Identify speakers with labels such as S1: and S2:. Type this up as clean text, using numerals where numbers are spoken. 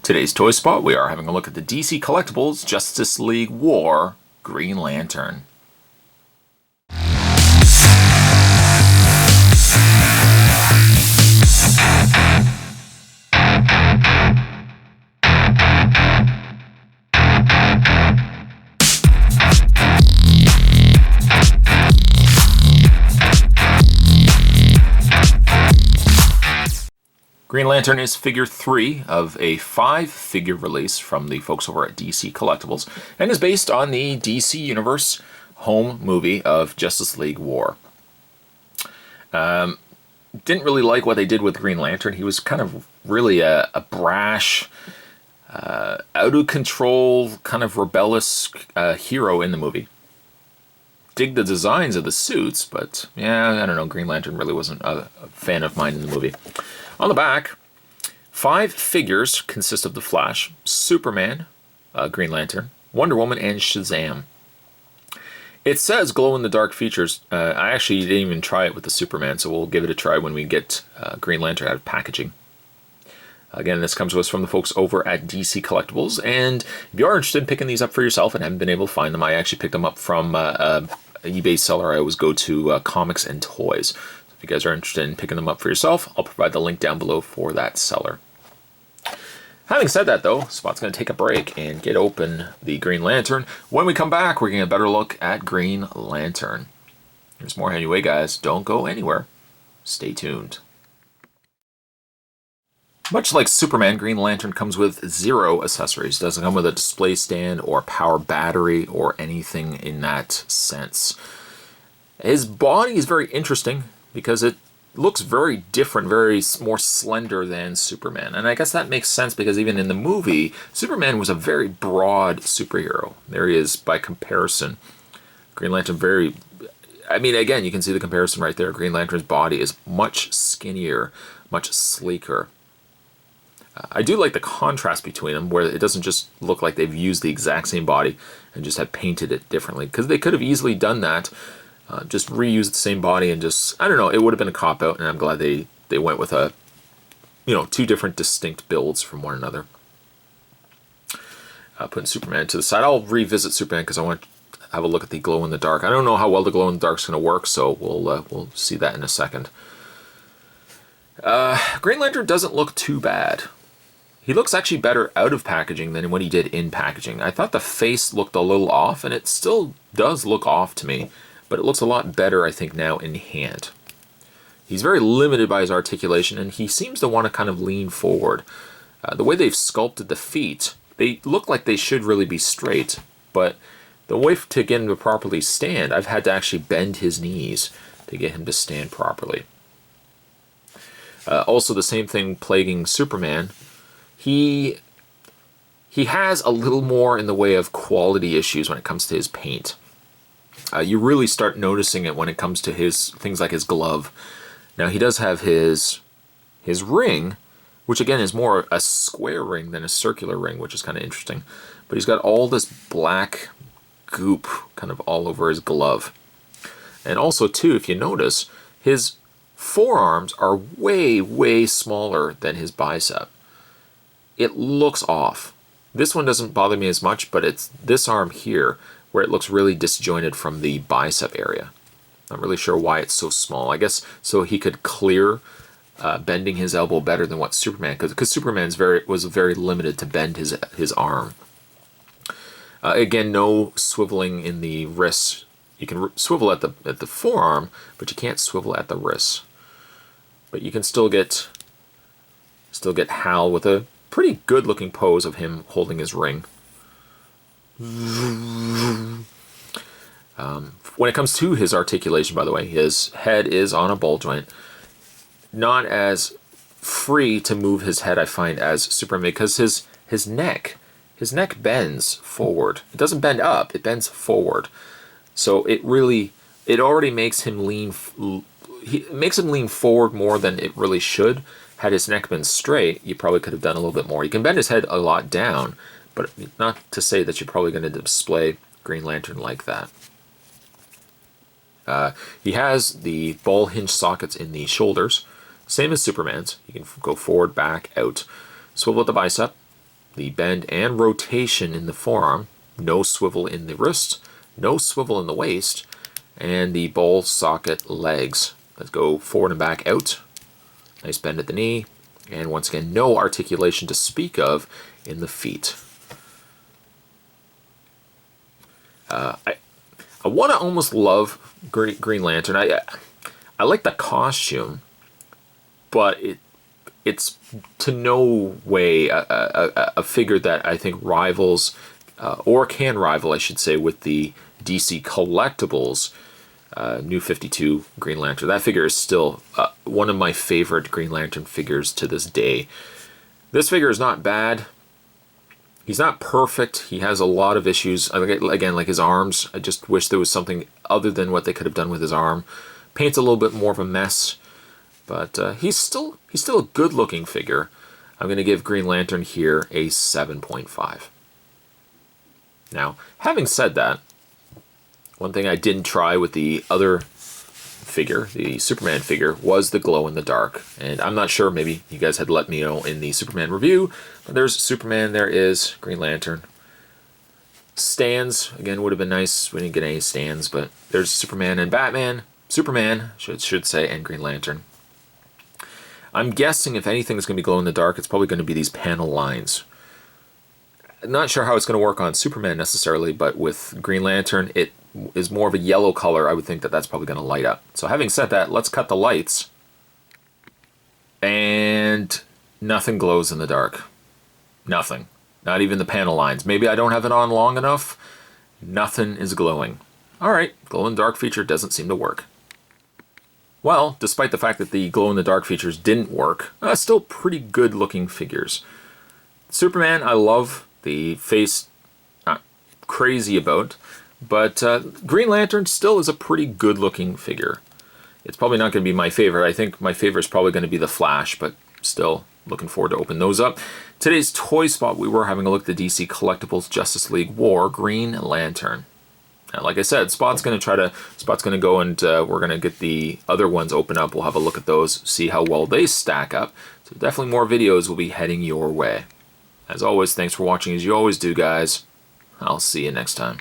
S1: Today's Toy Spot, we are having a look at the DC Collectibles Justice League War Green Lantern. Green Lantern is figure 3 of a 5-figure release from the folks over at DC Collectibles and is based on the DC Universe home movie of Justice League War. Didn't really like what they did with Green Lantern. He was kind of really a brash, out of control, kind of rebellious hero in the movie. Dig the designs of the suits, but yeah, I don't know, Green Lantern really wasn't a fan of mine in the movie. On the back, 5 figures consist of the Flash, Superman, Green Lantern, Wonder Woman, and Shazam. It says glow-in-the-dark features. I actually didn't even try it with the Superman, so we'll give it a try when we get Green Lantern out of packaging. Again, this comes to us from the folks over at DC Collectibles, and if you are interested in picking these up for yourself and haven't been able to find them, I actually picked them up from an eBay seller. I always go to Comics and Toys. If you guys are interested in picking them up for yourself, I'll provide the link down below for that seller. Having said that, though, Spot's going to take a break and get open the Green Lantern. When we come back, we're going to get a better look at Green Lantern. There's more anyway, guys. Don't go anywhere. Stay tuned. Much like Superman, Green Lantern comes with 0 accessories. Doesn't come with a display stand or power battery or anything in that sense. His body is very interesting because it looks very different, very more slender than Superman. And I guess that makes sense because even in the movie, Superman was a very broad superhero. There he is by comparison. Green Lantern again, you can see the comparison right there. Green Lantern's body is much skinnier, much sleeker. I do like the contrast between them, where it doesn't just look like they've used the exact same body and just have painted it differently. Because they could have easily done that. Just reuse the same body and just, I don't know, it would have been a cop-out, and I'm glad they went with 2 different distinct builds from one another. Putting Superman to the side. I'll revisit Superman because I want to have a look at the glow-in-the-dark. I don't know how well the glow-in-the-dark is going to work, so we'll see that in a second. Green Lantern doesn't look too bad. He looks actually better out of packaging than what he did in packaging. I thought the face looked a little off, and it still does look off to me. But it looks a lot better, I think, now in hand. He's very limited by his articulation, and he seems to want to kind of lean forward. The way they've sculpted the feet, they look like they should really be straight, but the way to get him to properly stand, I've had to actually bend his knees to get him to stand properly. Also, the same thing plaguing Superman. He has a little more in the way of quality issues when it comes to his paint. You really start noticing it when it comes to his things like his glove. Now, he does have his ring, which again is more a square ring than a circular ring, which is kind of interesting. But he's got all this black goop kind of all over his glove. And also, too, if you notice, his forearms are way, way smaller than his bicep. It looks off. This one doesn't bother me as much, but it's this arm here where it looks really disjointed from the bicep area. Not really sure why it's so small. I guess so he could clear bending his elbow better than what Superman could, because Superman was very limited to bend his arm. Again, no swiveling in the wrists. You can swivel at the forearm, but you can't swivel at the wrists. But you can still get Hal with a pretty good looking pose of him holding his ring. When it comes to his articulation, by the way, his head is on a ball joint. Not as free to move his head, I find, as Superman, because his neck bends forward. It doesn't bend up, it bends forward. So it already makes him lean forward more than it really should. Had his neck been straight, you probably could have done a little bit more. You can bend his head a lot down, but not to say that you're probably going to display Green Lantern like that. He has the ball hinge sockets in the shoulders, same as Superman's. You can go forward, back, out. Swivel at the bicep. the bend and rotation in the forearm, no swivel in the wrist, no swivel in the waist, and the ball socket legs. Let's go forward and back out. Nice bend at the knee, and once again, no articulation to speak of in the feet. I want to almost love Green Lantern. I like the costume, but it's to no way a figure that I think rivals, or can rival, I should say, with the DC Collectibles New 52 Green Lantern. That figure is still one of my favorite Green Lantern figures to this day. This figure is not bad. He's not perfect. He has a lot of issues. Again, like his arms. I just wish there was something other than what they could have done with his arm. Paint's a little bit more of a mess, but he's still a good-looking figure. I'm going to give Green Lantern here a 7.5. Now, having said that, one thing I didn't try with the other figure, the Superman figure, was the glow in the dark. And I'm not sure, maybe you guys had let me know in the Superman review, but there's Superman, there is Green Lantern. Stands, again, would have been nice. We didn't get any stands, but there's Superman and Batman. Superman, should say, and Green Lantern. I'm guessing if anything is going to be glow in the dark, it's probably going to be these panel lines. Not sure how it's going to work on Superman necessarily, but with Green Lantern, it is more of a yellow color. I would think that that's probably going to light up. So having said that, let's cut the lights. And nothing glows in the dark. Nothing. Not even the panel lines. Maybe I don't have it on long enough. Nothing is glowing. Alright, glow in the dark feature doesn't seem to work. Well, despite the fact that the glow in the dark features didn't work, still pretty good looking figures. Superman, I love. The face, not crazy about, but Green Lantern still is a pretty good looking figure. It's probably not going to be my favorite. I think my favorite is probably going to be the Flash, but still looking forward to open those up. Today's toy spot, we were having a look at the DC Collectibles Justice League War Green Lantern. Now, like I said, Spot's going to go and we're going to get the other ones open up. We'll have a look at those, see how well they stack up. So definitely more videos will be heading your way. As always, thanks for watching as you always do, guys. I'll see you next time.